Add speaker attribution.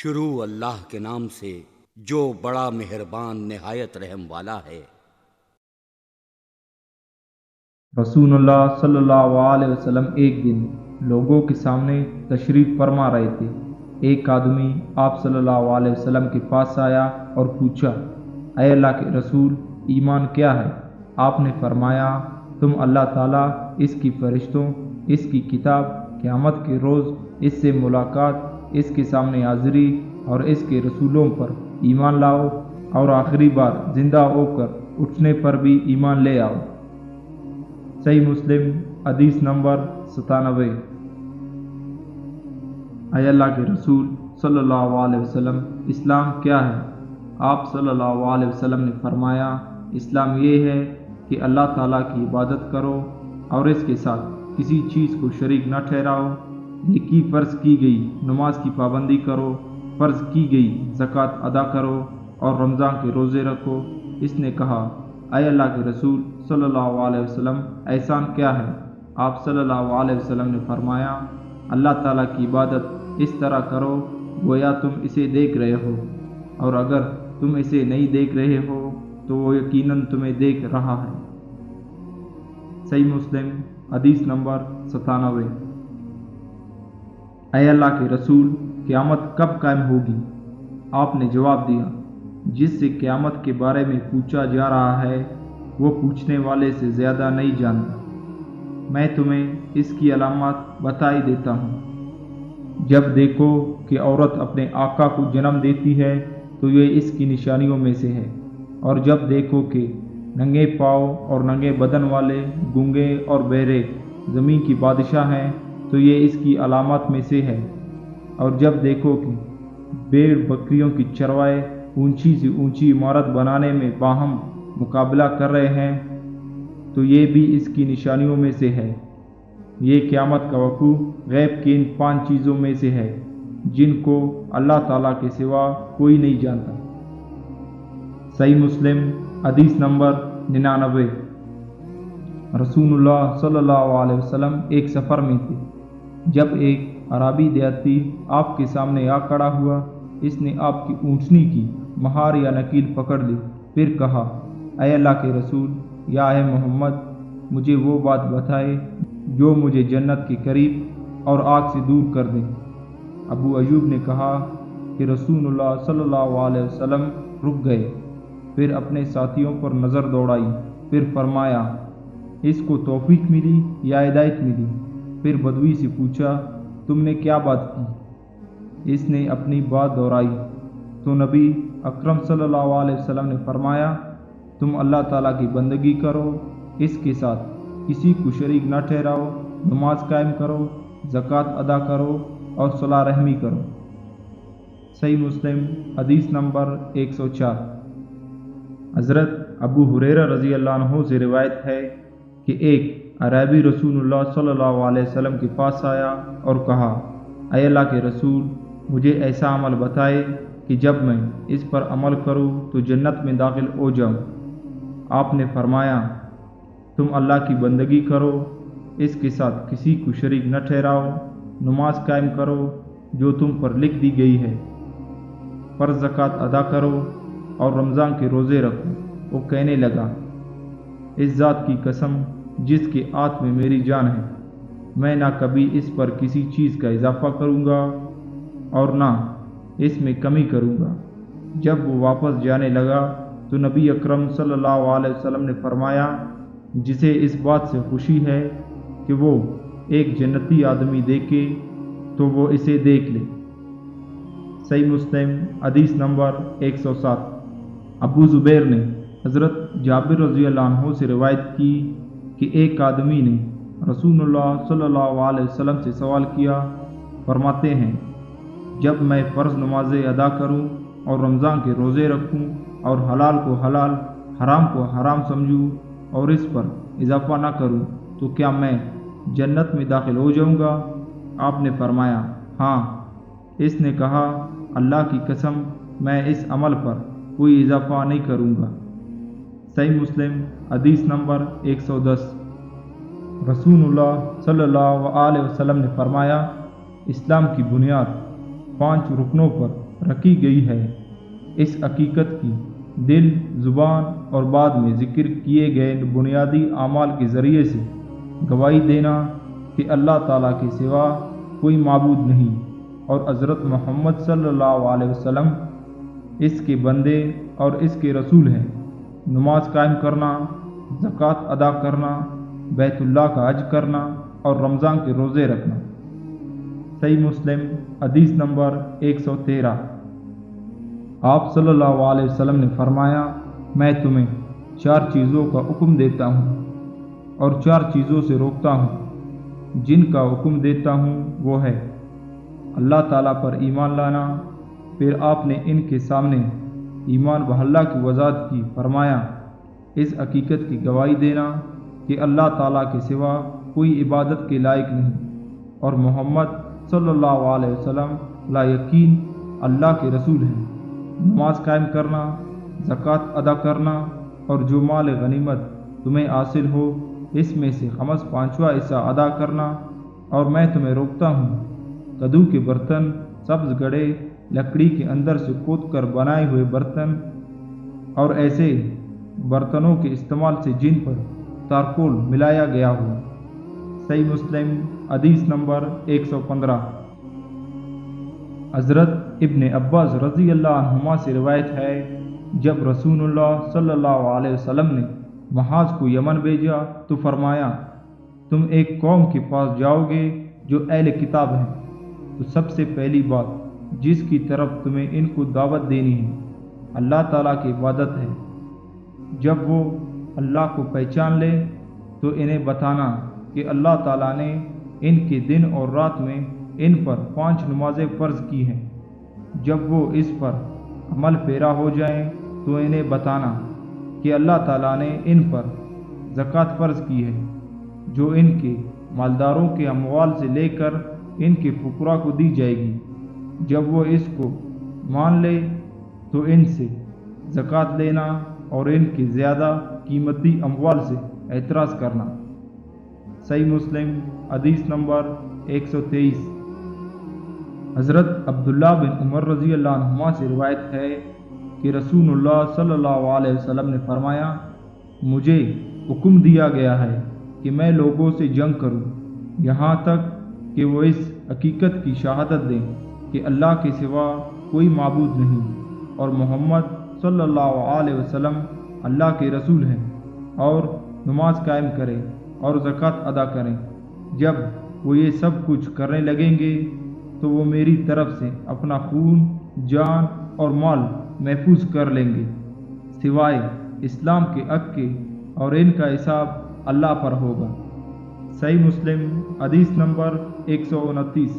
Speaker 1: شروع اللہ کے نام سے جو بڑا مہربان نہایت رحم والا ہے۔
Speaker 2: رسول اللہ صلی اللہ علیہ وسلم ایک دن لوگوں کے سامنے تشریف فرما رہے تھے۔ ایک آدمی آپ صلی اللہ علیہ وسلم کے پاس آیا اور پوچھا، اے اللہ کے رسول، ایمان کیا ہے؟ آپ نے فرمایا، تم اللہ تعالیٰ، اس کی فرشتوں، اس کی کتاب، قیامت کے روز اس سے ملاقات، اس کے سامنے حاضری اور اس کے رسولوں پر ایمان لاؤ، اور آخری بار زندہ ہو کر اٹھنے پر بھی ایمان لے آؤ۔ صحیح مسلم حدیث نمبر 97۔ اے اللہ کے رسول صلی اللہ علیہ وسلم، اسلام کیا ہے؟ آپ صلی اللہ علیہ وسلم نے فرمایا، اسلام یہ ہے کہ اللہ تعالیٰ کی عبادت کرو اور اس کے ساتھ کسی چیز کو شریک نہ ٹھہراؤ، نیکی فرض کی گئی نماز کی پابندی کرو، فرض کی گئی زکوٰۃ ادا کرو اور رمضان کے روزے رکھو۔ اس نے کہا، اے اللہ کے رسول صلی اللہ علیہ وسلم، احسان کیا ہے؟ آپ صلی اللہ علیہ وسلم نے فرمایا، اللہ تعالیٰ کی عبادت اس طرح کرو گویا تم اسے دیکھ رہے ہو، اور اگر تم اسے نہیں دیکھ رہے ہو تو وہ یقیناً تمہیں دیکھ رہا ہے۔ صحیح مسلم حدیث نمبر 97۔ اے اللہ کے رسول، قیامت کب قائم ہوگی؟ آپ نے جواب دیا، جس سے قیامت کے بارے میں پوچھا جا رہا ہے وہ پوچھنے والے سے زیادہ نہیں جانتا۔ میں تمہیں اس کی علامات بتا ہی دیتا ہوں۔ جب دیکھو کہ عورت اپنے آقا کو جنم دیتی ہے تو یہ اس کی نشانیوں میں سے ہے، اور جب دیکھو کہ ننگے پاؤں اور ننگے بدن والے گونگے اور بہرے زمین کی بادشاہ ہیں تو یہ اس کی علامات میں سے ہے، اور جب دیکھو کہ بھیڑ بکریوں کی چروائے اونچی سے اونچی عمارت بنانے میں باہم مقابلہ کر رہے ہیں تو یہ بھی اس کی نشانیوں میں سے ہے۔ یہ قیامت کا وقوع غیب کی ان 5 چیزوں میں سے ہے جن کو اللہ تعالیٰ کے سوا کوئی نہیں جانتا۔ صحیح مسلم حدیث نمبر 99۔ رسول اللہ صلی اللہ علیہ وسلم ایک سفر میں تھے، جب ایک عربی دیہاتی آپ کے سامنے آ کھڑا ہوا۔ اس نے آپ کی اونٹنی کی مہار یا نکیل پکڑ لی، پھر کہا، اے اللہ کے رسول یا اے محمد، مجھے وہ بات بتائے جو مجھے جنت کے قریب اور آگ سے دور کر دے۔ ابو ایوب نے کہا کہ رسول اللہ صلی اللہ علیہ وسلم رک گئے، پھر اپنے ساتھیوں پر نظر دوڑائی، پھر فرمایا، اس کو توفیق ملی یا ہدایت ملی؟ پھر بدوی سے پوچھا، تم نے کیا بات کی؟ اس نے اپنی بات دہرائی تو نبی اکرم صلی اللہ علیہ وسلم نے فرمایا، تم اللہ تعالیٰ کی بندگی کرو، اس کے ساتھ کسی کو شریک نہ ٹھہراؤ، نماز قائم کرو، زکوٰۃ ادا کرو اور صلہ رحمی کرو۔ صحیح مسلم حدیث نمبر 104۔ حضرت ابو ہریرہ رضی اللہ عنہ سے روایت ہے کہ ایک عربی رسول اللہ صلی اللہ علیہ وسلم کے پاس آیا اور کہا، اے اللہ کے رسول، مجھے ایسا عمل بتائے کہ جب میں اس پر عمل کروں تو جنت میں داخل ہو جاؤں۔ آپ نے فرمایا، تم اللہ کی بندگی کرو، اس کے ساتھ کسی کو شریک نہ ٹھہراؤ، نماز قائم کرو جو تم پر لکھ دی گئی ہے، فرض زکوٰۃ ادا کرو اور رمضان کے روزے رکھو۔ وہ کہنے لگا، اس ذات کی قسم جس کے ہاتھ میں میری جان ہے، میں نہ کبھی اس پر کسی چیز کا اضافہ کروں گا اور نہ اس میں کمی کروں گا۔ جب وہ واپس جانے لگا تو نبی اکرم صلی اللہ علیہ وسلم نے فرمایا، جسے اس بات سے خوشی ہے کہ وہ ایک جنتی آدمی دیکھے تو وہ اسے دیکھ لے۔ صحیح مسلم حدیث نمبر 107۔ ابو زبیر نے حضرت جابر رضی اللہ عنہ سے روایت کی کہ ایک آدمی نے رسول اللہ صلی اللہ علیہ وسلم سے سوال کیا، فرماتے ہیں، جب میں فرض نمازیں ادا کروں اور رمضان کے روزے رکھوں اور حلال کو حلال، حرام کو حرام سمجھوں اور اس پر اضافہ نہ کروں تو کیا میں جنت میں داخل ہو جاؤں گا؟ آپ نے فرمایا، ہاں۔ اس نے کہا، اللہ کی قسم میں اس عمل پر کوئی اضافہ نہیں کروں گا۔ صحیح مسلم حدیث نمبر 110۔ رسول اللہ صلی اللہ علیہ وسلم نے فرمایا، اسلام کی بنیاد 5 رکنوں پر رکھی گئی ہے۔ اس حقیقت کی دل، زبان اور بعد میں ذکر کیے گئے بنیادی اعمال کے ذریعے سے گواہی دینا کہ اللہ تعالیٰ کے سوا کوئی معبود نہیں اور حضرت محمد صلی اللہ علیہ وسلم اس کے بندے اور اس کے رسول ہیں۔ نماز قائم کرنا، زکوٰۃ ادا کرنا، بیت اللہ کا حج کرنا اور رمضان کے روزے رکھنا۔ صحیح مسلم حدیث نمبر 113۔ آپ صلی اللہ علیہ وسلم نے فرمایا، میں تمہیں 4 چیزوں کا حکم دیتا ہوں اور 4 چیزوں سے روکتا ہوں۔ جن کا حکم دیتا ہوں وہ ہے اللہ تعالیٰ پر ایمان لانا۔ پھر آپ نے ان کے سامنے ایمان بحاللہ کی وضاحت کی، فرمایا اس حقیقت کی گواہی دینا کہ اللہ تعالیٰ کے سوا کوئی عبادت کے لائق نہیں اور محمد صلی اللہ علیہ وسلم لا یقین اللہ کے رسول ہیں۔ نماز قائم کرنا، زکوٰۃ ادا کرنا اور جو مال غنیمت تمہیں حاصل ہو اس میں سے خمس 5واں حصہ ادا کرنا۔ اور میں تمہیں روکتا ہوں کدو کے برتن، سبز گڑھے، لکڑی کے اندر سے کھود کر بنائے ہوئے برتن اور ایسے برتنوں کے استعمال سے جن پر تارکول ملایا گیا ہو۔ صحیح مسلم حدیث نمبر 115۔ حضرت ابن عباس رضی اللہ عنہما سے روایت ہے، جب رسول اللہ صلی اللہ علیہ وسلم نے معاذ کو یمن بھیجا تو فرمایا، تم ایک قوم کے پاس جاؤ گے جو اہل کتاب ہیں، تو سب سے پہلی بات جس کی طرف تمہیں ان کو دعوت دینی ہے اللہ تعالیٰ کی عبادت ہے۔ جب وہ اللہ کو پہچان لے تو انہیں بتانا کہ اللہ تعالیٰ نے ان کے دن اور رات میں ان پر 5 نمازیں فرض کی ہیں۔ جب وہ اس پر عمل پیرا ہو جائیں تو انہیں بتانا کہ اللہ تعالیٰ نے ان پر زکوٰۃ فرض کی ہے جو ان کے مالداروں کے اموال سے لے کر ان کے فقراء کو دی جائے گی۔ جب وہ اس کو مان لے تو ان سے زکوٰۃ لینا اور ان کے زیادہ قیمتی اموال سے اعتراض کرنا۔ صحیح مسلم حدیث نمبر 123۔ حضرت عبداللہ بن عمر رضی اللہ عنہما سے روایت ہے کہ رسول اللہ صلی اللہ علیہ وسلم نے فرمایا، مجھے حکم دیا گیا ہے کہ میں لوگوں سے جنگ کروں یہاں تک کہ وہ اس حقیقت کی شہادت دیں کہ اللہ کے سوا کوئی معبود نہیں اور محمد صلی اللہ علیہ وسلم اللہ کے رسول ہیں، اور نماز قائم کریں اور زکوٰۃ ادا کریں۔ جب وہ یہ سب کچھ کرنے لگیں گے تو وہ میری طرف سے اپنا خون، جان اور مال محفوظ کر لیں گے سوائے اسلام کے حق کے، اور ان کا حساب اللہ پر ہوگا۔ صحیح مسلم حدیث نمبر 129۔